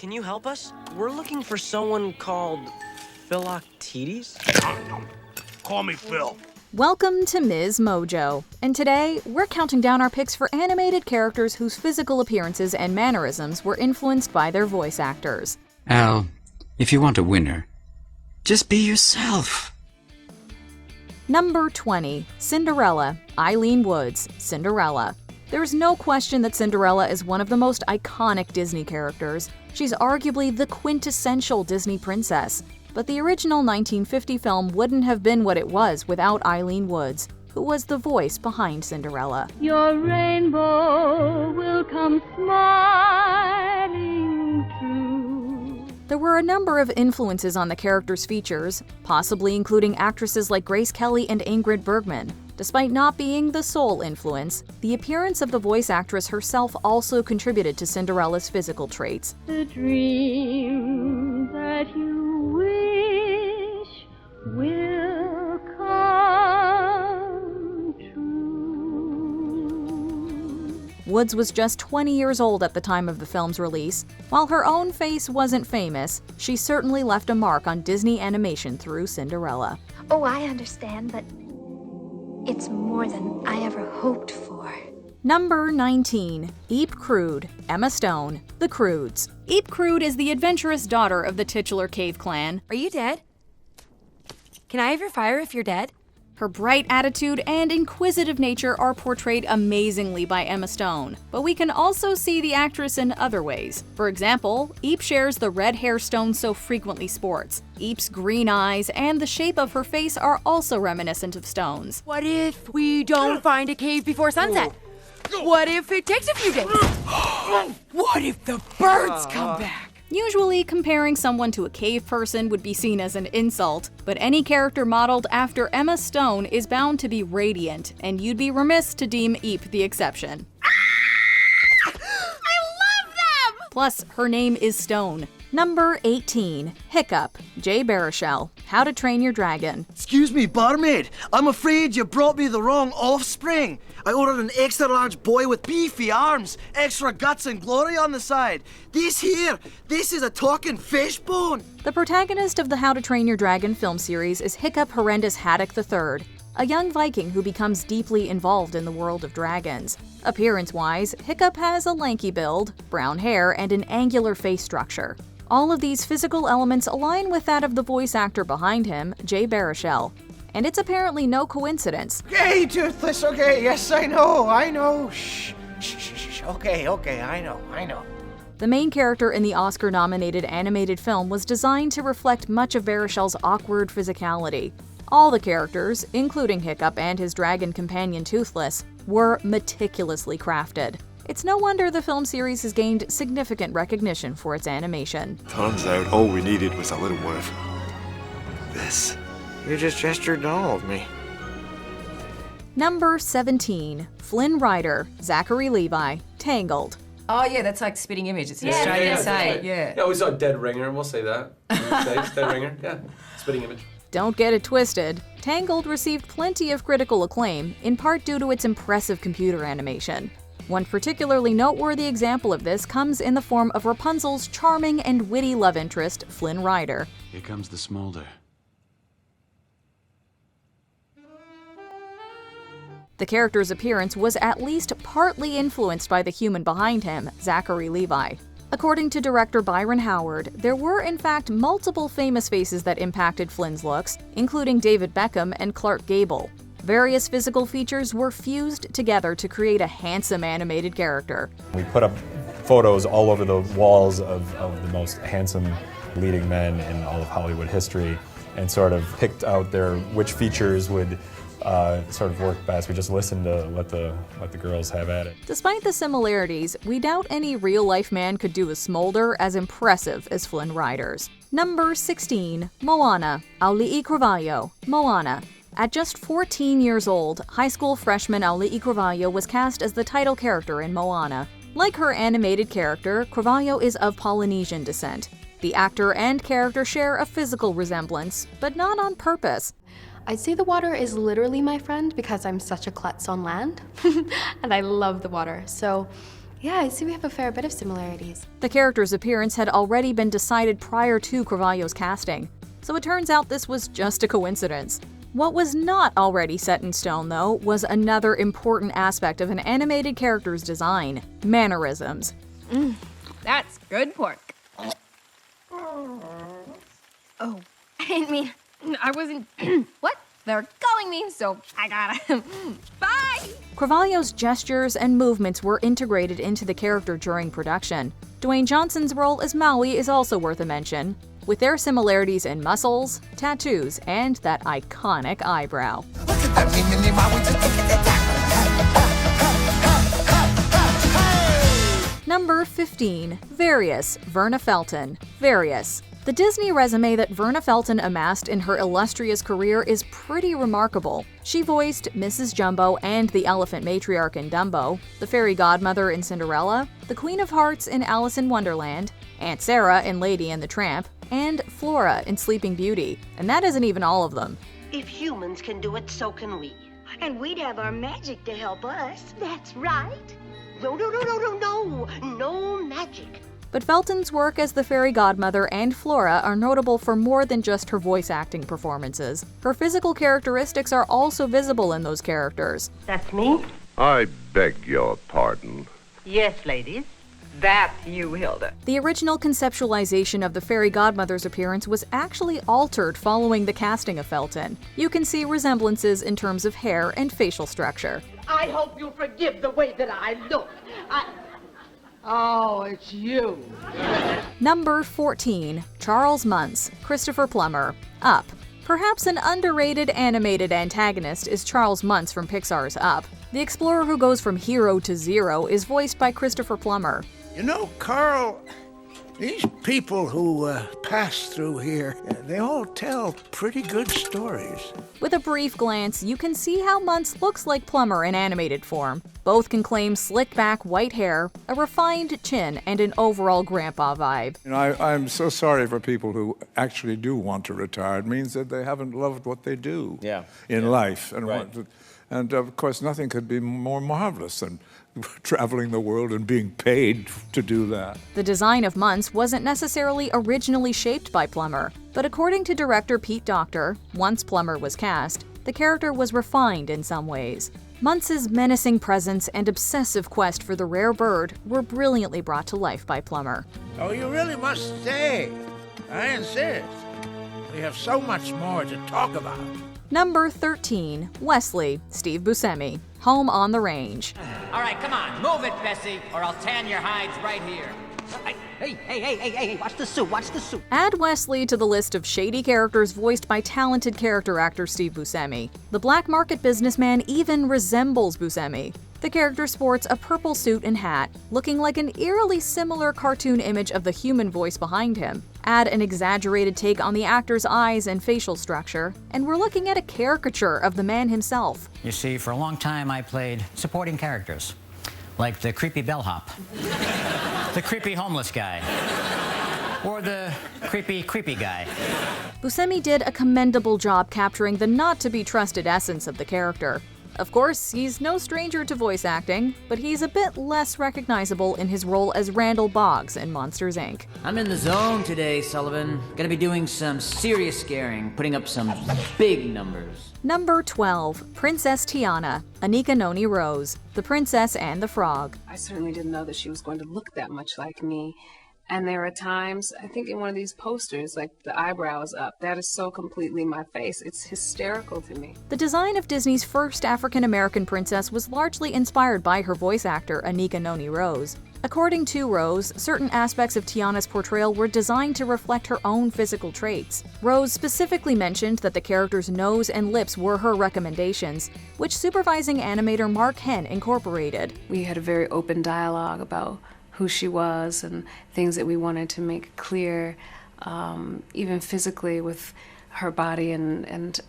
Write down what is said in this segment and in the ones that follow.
can you help us? We're looking for someone called Philoctetes? Call me Phil. Welcome to MsMojo, and today we're counting down our picks for animated characters whose physical appearances and mannerisms were influenced by their voice actors. Al, if you want a winner, just be yourself. Number 20, Cinderella, Eileen Wood's Cinderella. There's no question that Cinderella is one of the most iconic Disney characters. She's arguably the quintessential Disney princess. But the original 1950 film wouldn't have been what it was without Eileen Woods, who was the voice behind Cinderella. Your rainbow will come smiling through. There were a number of influences on the character's features, possibly including actresses like Grace Kelly and Ingrid Bergman. Despite not being the sole influence, the appearance of the voice actress herself also contributed to Cinderella's physical traits. The dream that you wish will come true. Woods was just 20 years old at the time of the film's release. While her own face wasn't famous, she certainly left a mark on Disney animation through Cinderella. Oh, I understand, but it's more than I ever hoped for. Number 19. Eep Crood, Emma Stone, The Croods. Eep Crood is the adventurous daughter of the titular cave clan. Are you dead? Can I have your fire if you're dead? Her bright attitude and inquisitive nature are portrayed amazingly by Emma Stone, but we can also see the actress in other ways. For example, Eep shares the red hair Stone so frequently sports. Eep's green eyes and the shape of her face are also reminiscent of Stone's. What if we don't find a cave before sunset? What if it takes a few days? What if the birds come back? Usually, comparing someone to a cave person would be seen as an insult, but any character modeled after Emma Stone is bound to be radiant, and you'd be remiss to deem Eep the exception. I love them! Plus, her name is Stone. Number 18. Hiccup, Jay Baruchel, How to Train Your Dragon. Excuse me, barmaid. I'm afraid you brought me the wrong offspring. I ordered an extra large boy with beefy arms, extra guts and glory on the side. This is a talking fish bone. The protagonist of the How to Train Your Dragon film series is Hiccup Horrendous Haddock III, a young Viking who becomes deeply involved in the world of dragons. Appearance-wise, Hiccup has a lanky build, brown hair, and an angular face structure. All of these physical elements align with that of the voice actor behind him, Jay Baruchel. And it's apparently no coincidence. Hey, Toothless, okay, yes, I know. Shh. Okay, I know. The main character in the Oscar-nominated animated film was designed to reflect much of Baruchel's awkward physicality. All the characters, including Hiccup and his dragon companion Toothless, were meticulously crafted. It's no wonder the film series has gained significant recognition for its animation. Turns out all we needed was a little more of this. You just gestured all of me. Number 17. Flynn Ryder, Zachary Levi, Tangled. Oh yeah, that's like Spitting Image. It's an Australian saying. Yeah, we saw Dead Ringer, we'll say that. Dead Ringer, yeah. Spitting Image. Don't get it twisted. Tangled received plenty of critical acclaim, in part due to its impressive computer animation. One particularly noteworthy example of this comes in the form of Rapunzel's charming and witty love interest, Flynn Ryder. Here comes the smolder. The character's appearance was at least partly influenced by the human behind him, Zachary Levi. According to director Byron Howard, there were in fact multiple famous faces that impacted Flynn's looks, including David Beckham and Clark Gable. Various physical features were fused together to create a handsome animated character. We put up photos all over the walls of the most handsome leading men in all of Hollywood history and sort of picked out which features would sort of work best. We just listened to let the girls have at it. Despite the similarities, we doubt any real-life man could do a smolder as impressive as Flynn Ryder's. Number 16. Moana, Auli'i Cravalho, Moana. At just 14 years old, high school freshman Auli'i Cravalho was cast as the title character in Moana. Like her animated character, Cravalho is of Polynesian descent. The actor and character share a physical resemblance, but not on purpose. I'd say the water is literally my friend because I'm such a klutz on land, and I love the water. So Yeah, I see we have a fair bit of similarities. The character's appearance had already been decided prior to Carvalho's casting, so it turns out this was just a coincidence. What was not already set in stone, though, was another important aspect of an animated character's design: mannerisms. That's good pork. Oh, I didn't mean, I wasn't, what? They're calling me, so I gotta, bye! Carvalho's gestures and movements were integrated into the character during production. Dwayne Johnson's role as Maui is also worth a mention, with their similarities in muscles, tattoos, and that iconic eyebrow. Number 15. Various, Verna Felton. Various. The Disney resume that Verna Felton amassed in her illustrious career is pretty remarkable. She voiced Mrs. Jumbo and the elephant matriarch in Dumbo, the fairy godmother in Cinderella, the Queen of Hearts in Alice in Wonderland, Aunt Sarah in Lady and the Tramp, and Flora in Sleeping Beauty. And that isn't even all of them. If humans can do it, so can we. And we'd have our magic to help us. That's right. No magic. But Felton's work as the fairy godmother and Flora are notable for more than just her voice acting performances. Her physical characteristics are also visible in those characters. That's me? I beg your pardon. Yes, ladies. That's you, Hilda. The original conceptualization of the fairy godmother's appearance was actually altered following the casting of Felton. You can see resemblances in terms of hair and facial structure. I hope you'll forgive the way that I look. Oh, it's you. Number 14. Charles Muntz, Christopher Plummer. Up. Perhaps an underrated animated antagonist is Charles Muntz from Pixar's Up. The explorer who goes from hero to zero is voiced by Christopher Plummer. You know, Carl, these people who pass through here, they all tell pretty good stories. With a brief glance, you can see how Muntz looks like Plummer in animated form. Both can claim slicked-back white hair, a refined chin, and an overall grandpa vibe. You know, I'm so sorry for people who actually do want to retire. It means that they haven't loved what they do in life. And of course, nothing could be more marvelous than traveling the world and being paid to do that. The design of Muntz wasn't necessarily originally shaped by Plummer, but according to director Pete Docter, once Plummer was cast, the character was refined in some ways. Muntz's menacing presence and obsessive quest for the rare bird were brilliantly brought to life by Plummer. Oh, you really must stay. I insist. We have so much more to talk about. Number 13. Wesley, Steve Buscemi. Home on the Range. All right, come on, move it, Bessie, or I'll tan your hides right here. Hey, watch the suit. Add Wesley to the list of shady characters voiced by talented character actor Steve Buscemi. The black market businessman even resembles Buscemi. The character sports a purple suit and hat, looking like an eerily similar cartoon image of the human voice behind him. Add an exaggerated take on the actor's eyes and facial structure, and we're looking at a caricature of the man himself. You see, for a long time I played supporting characters, like the creepy bellhop, the creepy homeless guy, or the creepy guy. Buscemi did a commendable job capturing the not-to-be-trusted essence of the character. Of course, he's no stranger to voice acting, but he's a bit less recognizable in his role as Randall Boggs in Monsters, Inc. I'm in the zone today, Sullivan. Gonna be doing some serious scaring, putting up some big numbers. Number 12. Princess Tiana, Anika Noni Rose, The Princess and the Frog. I certainly didn't know that she was going to look that much like me. And there are times, I think in one of these posters, like the eyebrows up, that is so completely my face. It's hysterical to me. The design of Disney's first African-American princess was largely inspired by her voice actor, Anika Noni Rose. According to Rose, certain aspects of Tiana's portrayal were designed to reflect her own physical traits. Rose specifically mentioned that the character's nose and lips were her recommendations, which supervising animator Mark Henn incorporated. We had a very open dialogue about who she was and things that we wanted to make clear, even physically with her body, and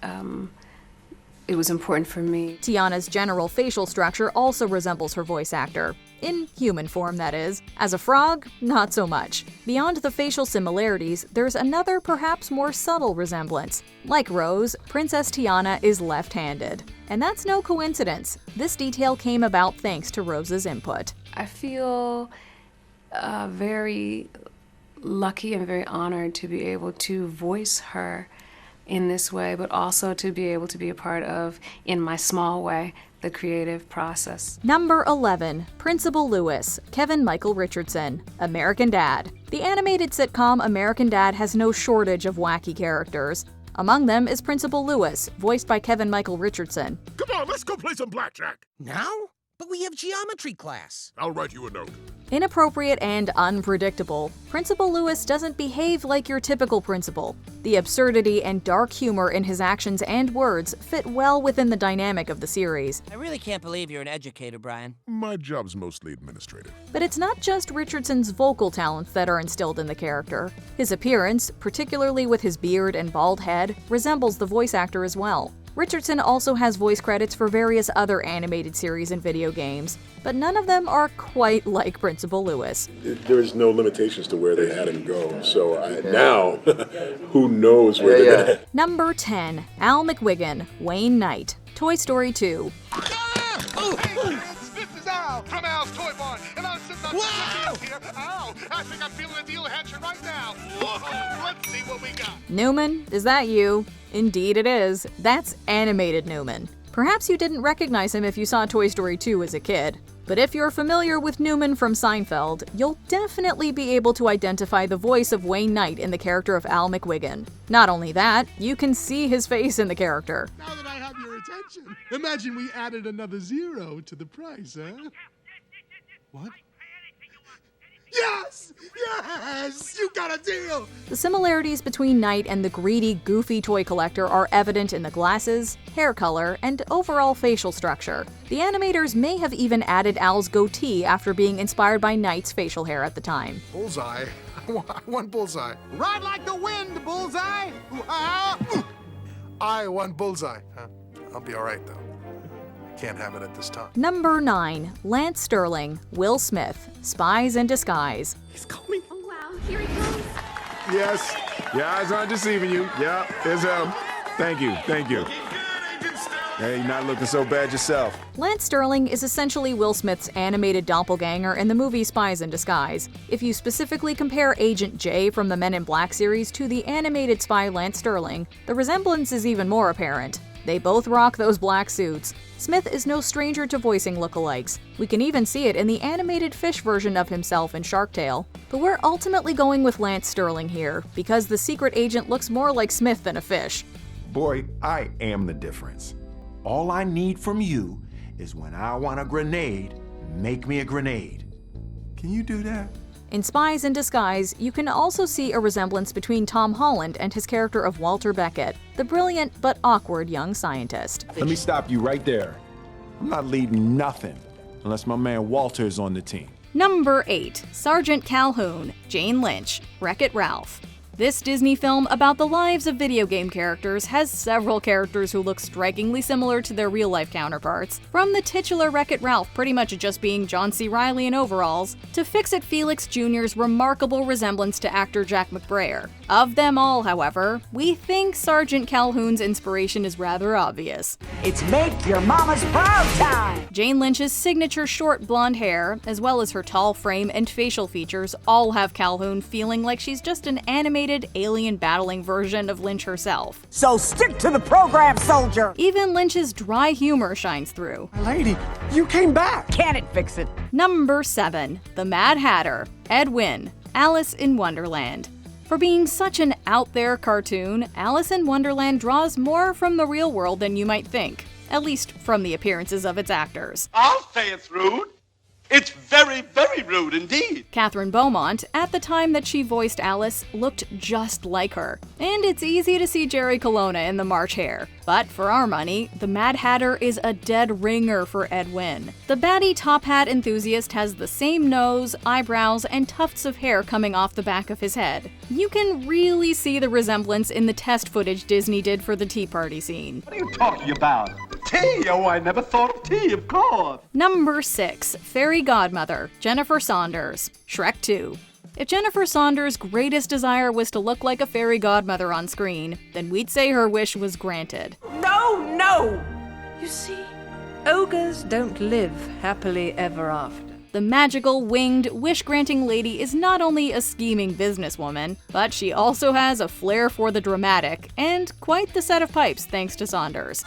it was important for me. Tiana's general facial structure also resembles her voice actor. In human form, that is. As a frog, not so much. Beyond the facial similarities, there's another, perhaps more subtle resemblance. Like Rose, Princess Tiana is left-handed. And that's no coincidence. This detail came about thanks to Rose's input. I feel very lucky and very honored to be able to voice her in this way, but also to be able to be a part of, in my small way, the creative process. Number 11, Principal Lewis, Kevin Michael Richardson, American Dad. The animated sitcom American Dad has no shortage of wacky characters. Among them is Principal Lewis, voiced by Kevin Michael Richardson. Come on, let's go play some blackjack. Now? But we have geometry class. I'll write you a note. Inappropriate and unpredictable, Principal Lewis doesn't behave like your typical principal. The absurdity and dark humor in his actions and words fit well within the dynamic of the series. I really can't believe you're an educator, Brian. My job's mostly administrative. But it's not just Richardson's vocal talents that are instilled in the character. His appearance, particularly with his beard and bald head, resembles the voice actor as well. Richardson also has voice credits for various other animated series and video games, but none of them are quite like Principal Lewis. There's no limitations to where they had him go, so now, who knows where they're gonna... Number 10, Al McWiggin, Wayne Knight, Toy Story 2. This is Al from Al's Toy Barn, and I'm sitting on the here. Al, I think I'm feeling a deal hatching right now. Let's see what we got. Newman, is that you? Indeed it is. That's animated Newman. Perhaps you didn't recognize him if you saw Toy Story 2 as a kid. But if you're familiar with Newman from Seinfeld, you'll definitely be able to identify the voice of Wayne Knight in the character of Al McWiggin. Not only that, you can see his face in the character. Now that I have your attention, imagine we added another 0 to the price, huh? What? Yes! Yes! You got a deal! The similarities between Knight and the greedy, goofy toy collector are evident in the glasses, hair color, and overall facial structure. The animators may have even added Al's goatee after being inspired by Knight's facial hair at the time. Bullseye. I want bullseye. Ride like the wind, Bullseye! I want bullseye. I'll be all right, though. Can't have it at this time. Number 9, Lance Sterling, Will Smith, Spies in Disguise. He's coming. Oh, wow. Here he comes. Yes, your eyes aren't deceiving you. Yeah, it's him. Thank you, thank you. Hey, you're not looking so bad yourself. Lance Sterling is essentially Will Smith's animated doppelganger in the movie Spies in Disguise. If you specifically compare Agent J from the Men in Black series to the animated spy Lance Sterling, the resemblance is even more apparent. They both rock those black suits. Smith is no stranger to voicing lookalikes. We can even see it in the animated fish version of himself in Shark Tale. But we're ultimately going with Lance Sterling here, because the secret agent looks more like Smith than a fish. Boy, I am the difference. All I need from you is when I want a grenade, make me a grenade. Can you do that? In Spies in Disguise, you can also see a resemblance between Tom Holland and his character of Walter Beckett, the brilliant but awkward young scientist. Let me stop you right there. I'm not leading nothing unless my man Walter is on the team. Number 8, Sergeant Calhoun, Jane Lynch, Wreck-It Ralph. This Disney film about the lives of video game characters has several characters who look strikingly similar to their real-life counterparts, from the titular Wreck-It Ralph pretty much just being John C. Reilly in overalls, to Fix-It Felix Jr.'s remarkable resemblance to actor Jack McBrayer. Of them all, however, we think Sergeant Calhoun's inspiration is rather obvious. It's make your mama's proud time! Jane Lynch's signature short blonde hair, as well as her tall frame and facial features, all have Calhoun feeling like she's just an animated alien battling version of Lynch herself. So stick to the program, soldier! Even Lynch's dry humor shines through. Lady, you came back! Can it fix it? Number 7, The Mad Hatter, Ed Wynn, Alice in Wonderland. For being such an out-there cartoon, Alice in Wonderland draws more from the real world than you might think, at least from the appearances of its actors. I'll say it's rude. It's very, very rude indeed. Catherine Beaumont, at the time that she voiced Alice, looked just like her. And it's easy to see Jerry Colonna in the March hare. But for our money, the Mad Hatter is a dead ringer for Ed Wynn. The batty top hat enthusiast has the same nose, eyebrows, and tufts of hair coming off the back of his head. You can really see the resemblance in the test footage Disney did for the Tea Party scene. What are you talking about? Tea? Oh, I never thought of tea, of course. Number 6, Fairy Godmother, Jennifer Saunders, Shrek 2. If Jennifer Saunders' greatest desire was to look like a fairy godmother on screen, then we'd say her wish was granted. No! You see, ogres don't live happily ever after. The magical, winged, wish-granting lady is not only a scheming businesswoman, but she also has a flair for the dramatic, and quite the set of pipes thanks to Saunders.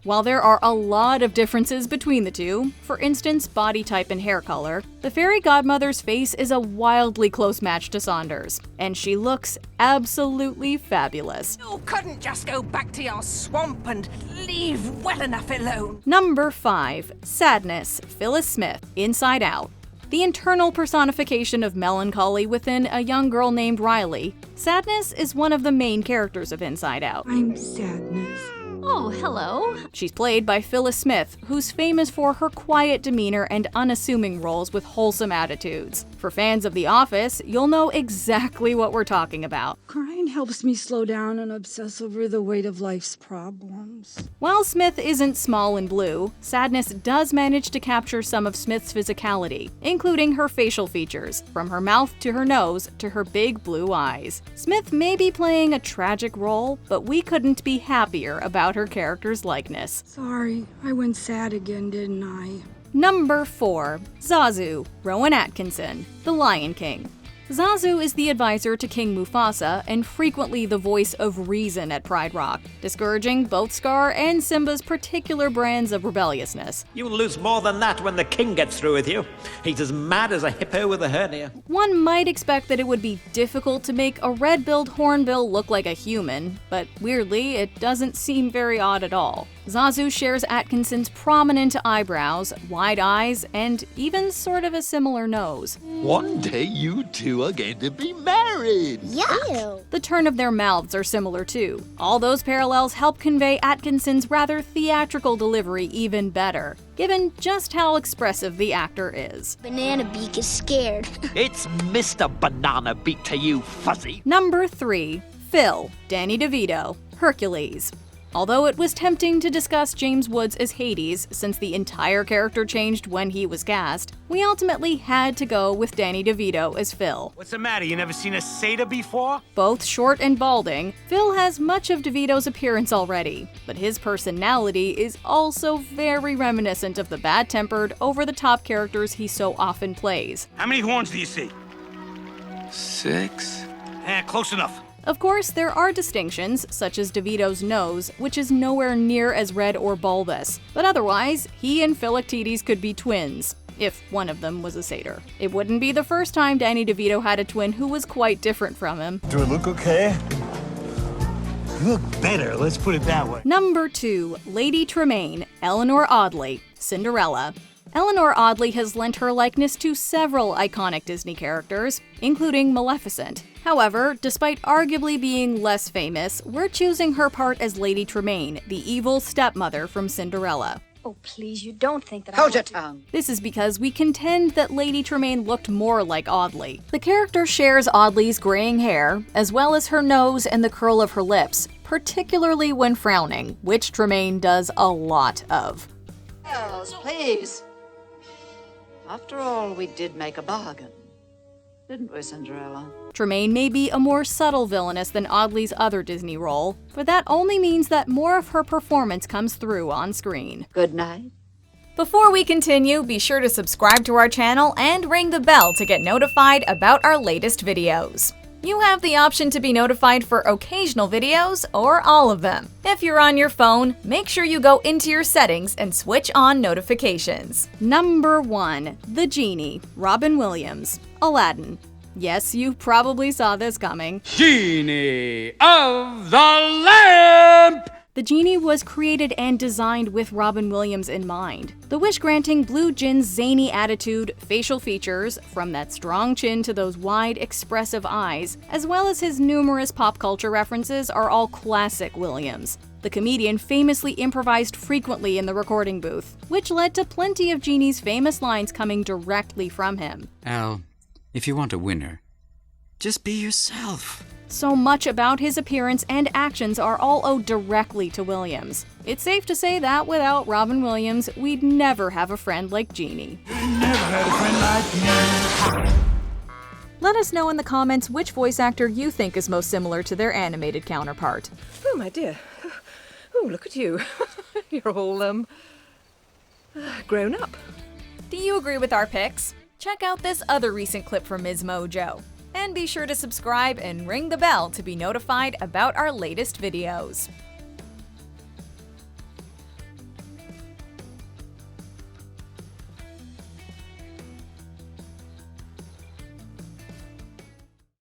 While there are a lot of differences between the two, for instance body type and hair color, the fairy godmother's face is a wildly close match to Saunders, and she looks absolutely fabulous. You couldn't just go back to your swamp and leave well enough alone. Number 5. Sadness, Phyllis Smith, Inside Out. The internal personification of melancholy within a young girl named Riley, Sadness is one of the main characters of Inside Out. I'm Sadness. Oh, hello. She's played by Phyllis Smith, who's famous for her quiet demeanor and unassuming roles with wholesome attitudes. For fans of The Office, you'll know exactly what we're talking about. Crying helps me slow down and obsess over the weight of life's problems. While Smith isn't small and blue, Sadness does manage to capture some of Smith's physicality, including her facial features, from her mouth to her nose to her big blue eyes. Smith may be playing a tragic role, but we couldn't be happier about her character's likeness. Sorry, I went sad again, didn't I? Number 4. Zazu, Rowan Atkinson, The Lion King. Zazu is the advisor to King Mufasa and frequently the voice of reason at Pride Rock, discouraging both Scar and Simba's particular brands of rebelliousness. You'll lose more than that when the king gets through with you. He's as mad as a hippo with a hernia. One might expect that it would be difficult to make a red-billed hornbill look like a human, but weirdly, it doesn't seem very odd at all. Zazu shares Atkinson's prominent eyebrows, wide eyes, and even sort of a similar nose. One day you two are going to be married. Yuck! The turn of their mouths are similar too. All those parallels help convey Atkinson's rather theatrical delivery even better, given just how expressive the actor is. Banana Beak is scared. It's Mr. Banana Beak to you, fuzzy. Number 3. Phil, Danny DeVito, Hercules. Although it was tempting to discuss James Woods as Hades since the entire character changed when he was cast, we ultimately had to go with Danny DeVito as Phil. What's the matter? You never seen a satyr before? Both short and balding, Phil has much of DeVito's appearance already, but his personality is also very reminiscent of the bad-tempered, over-the-top characters he so often plays. How many horns do you see? 6. Close enough. Of course, there are distinctions, such as DeVito's nose, which is nowhere near as red or bulbous, but otherwise, he and Philoctetes could be twins, if one of them was a satyr. It wouldn't be the first time Danny DeVito had a twin who was quite different from him. Do I look okay? You look better, let's put it that way. Number 2. Lady Tremaine, Eleanor Audley, Cinderella. Eleanor Audley has lent her likeness to several iconic Disney characters, including Maleficent. However, despite arguably being less famous, we're choosing her part as Lady Tremaine, the evil stepmother from Cinderella. Oh, please, you don't think that Hold your tongue. This is because we contend that Lady Tremaine looked more like Audley. The character shares Audley's graying hair, as well as her nose and the curl of her lips, particularly when frowning, which Tremaine does a lot of. Girls, please. After all, we did make a bargain, didn't we, Cinderella? Tremaine may be a more subtle villainess than Audley's other Disney role, but that only means that more of her performance comes through on screen. Good night. Before we continue, be sure to subscribe to our channel and ring the bell to get notified about our latest videos. You have the option to be notified for occasional videos or all of them. If you're on your phone, make sure you go into your settings and switch on notifications. Number 1. The Genie, Robin Williams, Aladdin. Yes, you probably saw this coming. Genie of the Lamp! The genie was created and designed with Robin Williams in mind. The wish-granting Blue Djinn's zany attitude, facial features, from that strong chin to those wide, expressive eyes, as well as his numerous pop culture references are all classic Williams. The comedian famously improvised frequently in the recording booth, which led to plenty of Genie's famous lines coming directly from him. Al, if you want a winner, just be yourself. So much about his appearance and actions are all owed directly to Williams. It's safe to say that without Robin Williams, we'd never have a friend like Genie. Never had a friend like me. Let us know in the comments which voice actor you think is most similar to their animated counterpart. Oh, my dear. Oh, look at you. You're all, grown up. Do you agree with our picks? Check out this other recent clip from MsMojo. And be sure to subscribe and ring the bell to be notified about our latest videos.